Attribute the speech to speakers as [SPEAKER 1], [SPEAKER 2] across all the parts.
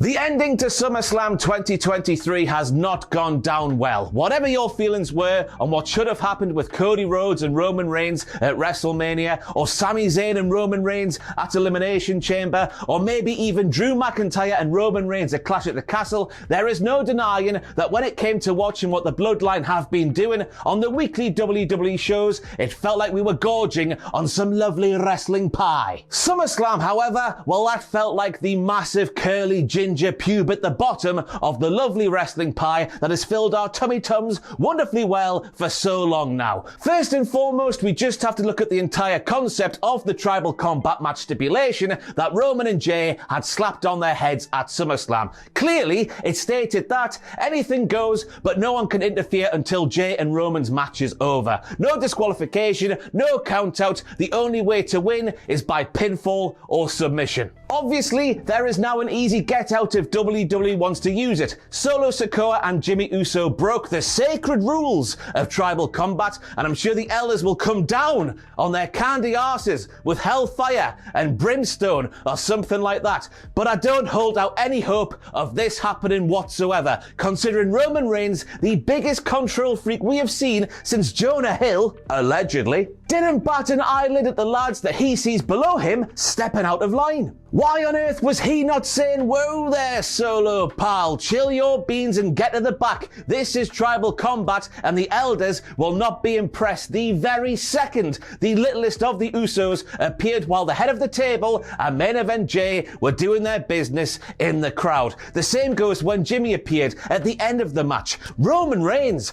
[SPEAKER 1] The ending to SummerSlam 2023 has not gone down well. Whatever your feelings were on what should have happened with Cody Rhodes and Roman Reigns at WrestleMania, or Sami Zayn and Roman Reigns at Elimination Chamber, or maybe even Drew McIntyre and Roman Reigns at Clash at the Castle, there is no denying that when it came to watching what the Bloodline have been doing on the weekly WWE shows, it felt like we were gorging on some lovely wrestling pie. SummerSlam, however, well, that felt like the massive curly ginger pube at the bottom of the lovely wrestling pie that has filled our tummy tums wonderfully well for so long now. First and foremost, we just have to look at the entire concept of the tribal combat match stipulation that Roman and Jey had slapped on their heads at SummerSlam. Clearly, it stated that anything goes, but no one can interfere until Jey and Roman's match is over. No disqualification, no count out. The only way to win is by pinfall or submission. Obviously, there is now an easy get out if WWE wants to use it. Solo Sikoa and Jimmy Uso broke the sacred rules of tribal combat, and I'm sure the elders will come down on their candy arses with hellfire and brimstone or something like that. But I don't hold out any hope of this happening whatsoever, considering Roman Reigns, the biggest control freak we have seen since Jonah Hill, allegedly, didn't bat an eyelid at the lads that he sees below him stepping out of line. Why on earth was he not saying, "Whoa there, Solo pal, chill your beans and get to the back. This is tribal combat and the elders will not be impressed." The very second the littlest of the Usos appeared while the head of the table and main event Jey were doing their business in the crowd. The same goes when Jimmy appeared at the end of the match. Roman Reigns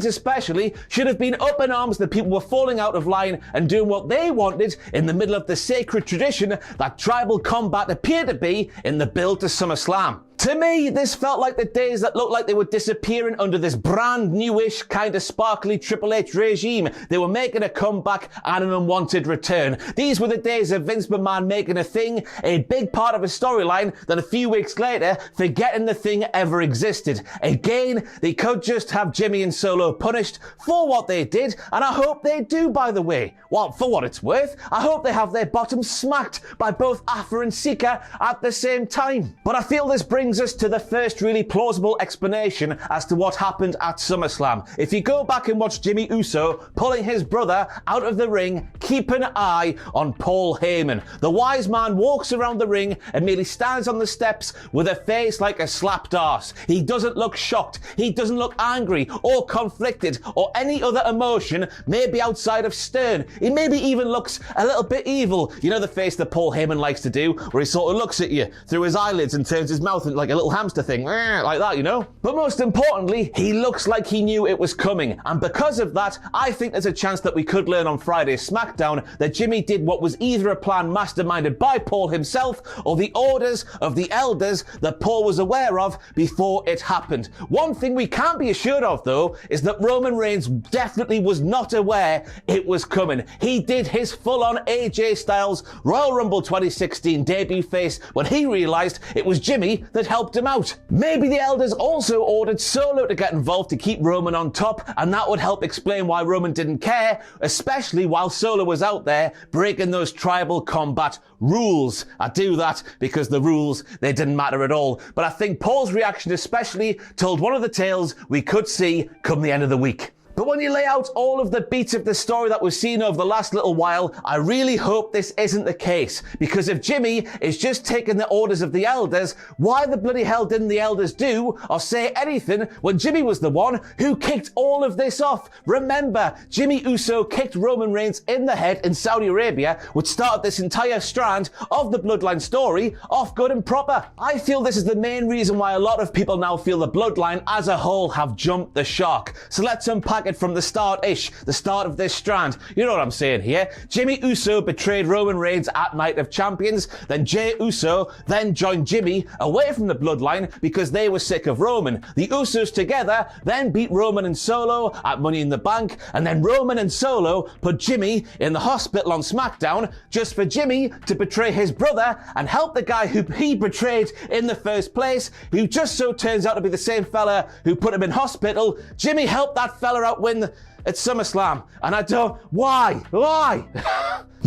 [SPEAKER 1] especially, should have been up in arms that people were falling out of line and doing what they wanted in the middle of the sacred tradition that tribal combat appeared to be in the build to SummerSlam. To me, this felt like the days that looked like they were disappearing under this brand newish, kind of sparkly Triple H regime. They were making a comeback and an unwanted return. These were the days of Vince McMahon making a thing a big part of a storyline, then a few weeks later, forgetting the thing ever existed. Again, they could just have Jimmy and Solo punished for what they did, and I hope they do, by the way. Well, for what it's worth, I hope they have their bottoms smacked by both Afa and Sika at the same time. But I feel this brings us to the first really plausible explanation as to what happened at SummerSlam. If you go back and watch Jimmy Uso pulling his brother out of the ring, keep an eye on Paul Heyman. The wise man walks around the ring and merely stands on the steps with a face like a slapped arse. He doesn't look shocked, he doesn't look angry or conflicted or any other emotion, maybe outside of stern. He maybe even looks a little bit evil. You know the face that Paul Heyman likes to do, where he sort of looks at you through his eyelids and turns his mouth into like a little hamster thing, like that, you know? But most importantly, he looks like he knew it was coming. And because of that, I think there's a chance that we could learn on Friday's SmackDown that Jimmy did what was either a plan masterminded by Paul himself or the orders of the elders that Paul was aware of before it happened. One thing we can't be assured of, though, is that Roman Reigns definitely was not aware it was coming. He did his full-on AJ Styles Royal Rumble 2016 debut face when he realized it was Jimmy that helped him out. Maybe the elders also ordered Solo to get involved to keep Roman on top, and that would help explain why Roman didn't care, especially while Solo was out there breaking those tribal combat rules. I do that because the rules, they didn't matter at all. But I think Paul's reaction especially told one of the tales we could see come the end of the week. But when you lay out all of the beats of the story that we've seen over the last little while, I really hope this isn't the case. Because if Jimmy is just taking the orders of the elders, why the bloody hell didn't the elders do or say anything when Jimmy was the one who kicked all of this off? Remember, Jimmy Uso kicked Roman Reigns in the head in Saudi Arabia, which started this entire strand of the Bloodline story off good and proper. I feel this is the main reason why a lot of people now feel the Bloodline as a whole have jumped the shark. So let's unpack it from the start-ish, the start of this strand. You know what I'm saying here. Jimmy Uso betrayed Roman Reigns at Night of Champions, then Jey Uso then joined Jimmy away from the Bloodline because they were sick of Roman. The Usos together then beat Roman and Solo at Money in the Bank, and then Roman and Solo put Jimmy in the hospital on SmackDown just for Jimmy to betray his brother and help the guy who he betrayed in the first place, who just so turns out to be the same fella who put him in hospital. Jimmy helped that fella out win at SummerSlam, and I don't... Why?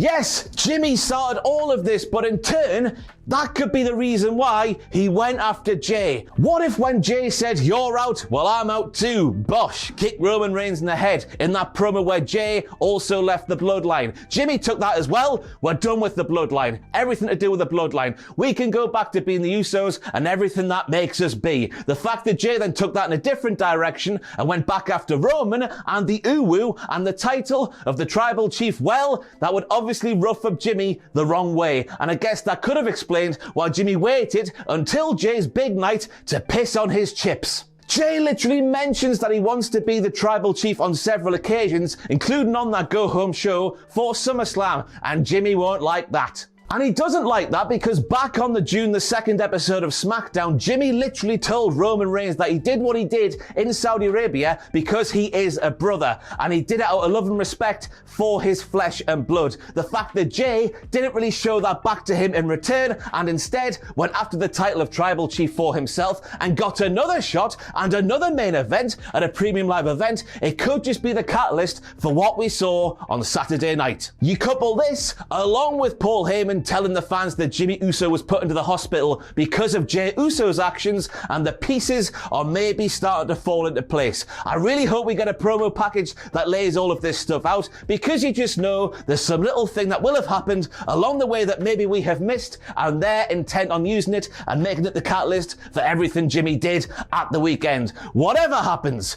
[SPEAKER 1] Yes, Jimmy started all of this, but in turn, that could be the reason why he went after Jey. What if when Jey said, "You're out, well I'm out too," bosh, kicked Roman Reigns in the head in that promo where Jey also left the bloodline? Jimmy took that as well. We're done with the bloodline. Everything to do with the bloodline. We can go back to being the Usos and everything that makes us be. The fact that Jey then took that in a different direction and went back after Roman and the Uwu and the title of the tribal chief, well, that would obviously rough up Jimmy the wrong way. And I guess that could have explained why Jimmy waited until Jey's big night to piss on his chips. Jey literally mentions that he wants to be the tribal chief on several occasions, including on that go-home show for SummerSlam, and Jimmy won't like that. And he doesn't like that because back on the June the 2nd episode of SmackDown, Jimmy literally told Roman Reigns that he did what he did in Saudi Arabia because he is a brother. And he did it out of love and respect for his flesh and blood. The fact that Jey didn't really show that back to him in return and instead went after the title of tribal chief for himself and got another shot and another main event at a premium live event, it could just be the catalyst for what we saw on Saturday night. You couple this along with Paul Heyman telling the fans that Jimmy Uso was put into the hospital because of Jey Uso's actions, and the pieces are maybe starting to fall into place. I really hope we get a promo package that lays all of this stuff out, because you just know there's some little thing that will have happened along the way that maybe we have missed, and they're intent on using it and making it the catalyst for everything Jimmy did at the weekend. Whatever happens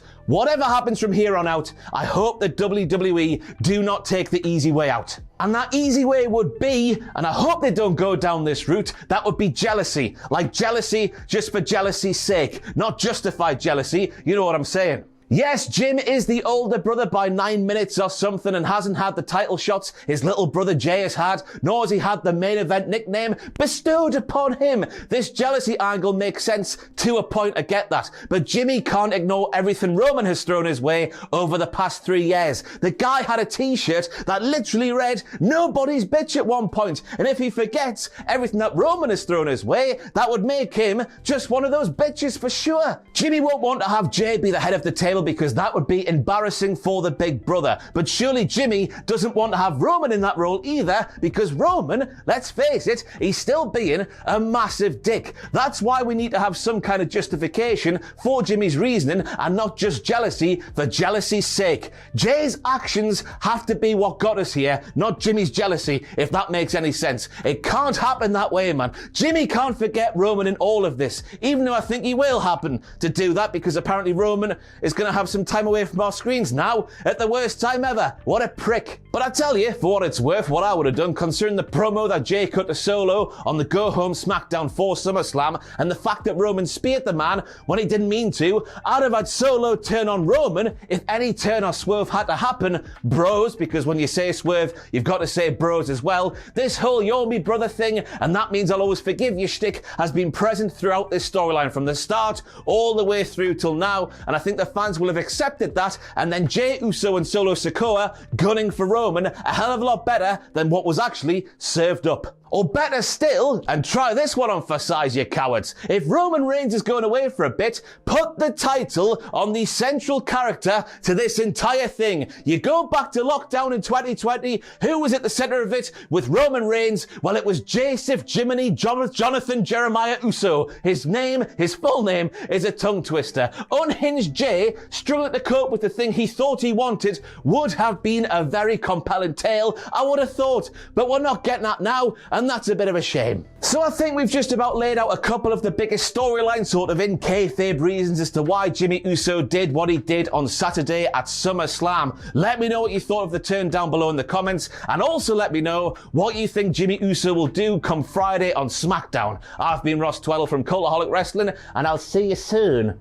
[SPEAKER 1] from here on out, I hope that WWE do not take the easy way out. And that easy way would be, and I hope they don't go down this route, that would be jealousy. Like jealousy just for jealousy's sake, not justified jealousy, you know what I'm saying. Yes, Jim is the older brother by 9 minutes or something and hasn't had the title shots his little brother Jey has had, nor has he had the main event nickname bestowed upon him. This jealousy angle makes sense to a point, I get that. But Jimmy can't ignore everything Roman has thrown his way over the past 3 years. The guy had a t-shirt that literally read, "Nobody's bitch" at one point. And if he forgets everything that Roman has thrown his way, that would make him just one of those bitches for sure. Jimmy won't want to have Jey be the head of the table because that would be embarrassing for the big brother. But surely Jimmy doesn't want to have Roman in that role either, because Roman, let's face it, he's still being a massive dick. That's why we need to have some kind of justification for Jimmy's reasoning and not just jealousy for jealousy's sake. Jey's actions have to be what got us here, not Jimmy's jealousy, if that makes any sense. It can't happen that way, man. Jimmy can't forget Roman in all of this, even though I think he will happen to do that because apparently Roman is going to have some time away from our screens now at the worst time ever. What a prick. But I tell you, for what it's worth, what I would have done, considering the promo that Jey cut to Solo on the go-home SmackDown for SummerSlam, and the fact that Roman speared the man when he didn't mean to, I'd have had Solo turn on Roman if any turn or swerve had to happen. Bros, because when you say swerve, you've got to say bros as well. This whole "you're me brother" thing, and that means I'll always forgive you shtick, has been present throughout this storyline from the start all the way through till now, and I think the fans will have accepted that, and then Jey Uso and Solo Sikoa gunning for Roman a hell of a lot better than what was actually served up. Or better still, and try this one on for size, you cowards. If Roman Reigns is going away for a bit, put the title on the central character to this entire thing. You go back to lockdown in 2020, who was at the center of it with Roman Reigns? Well, it was Joseph Jiminy Jonathan Jeremiah Uso. His name, his full name, is a tongue twister. Unhinged Jey, struggling to cope with the thing he thought he wanted, would have been a very compelling tale, I would have thought. But we're not getting that now, and that's a bit of a shame. So I think we've just about laid out a couple of the biggest storylines sort of in kayfabe reasons as to why Jimmy Uso did what he did on Saturday at SummerSlam. Let me know what you thought of the turn down below in the comments, and also let me know what you think Jimmy Uso will do come Friday on SmackDown. I've been Tweddell from Cultaholic Wrestling, and I'll see you soon.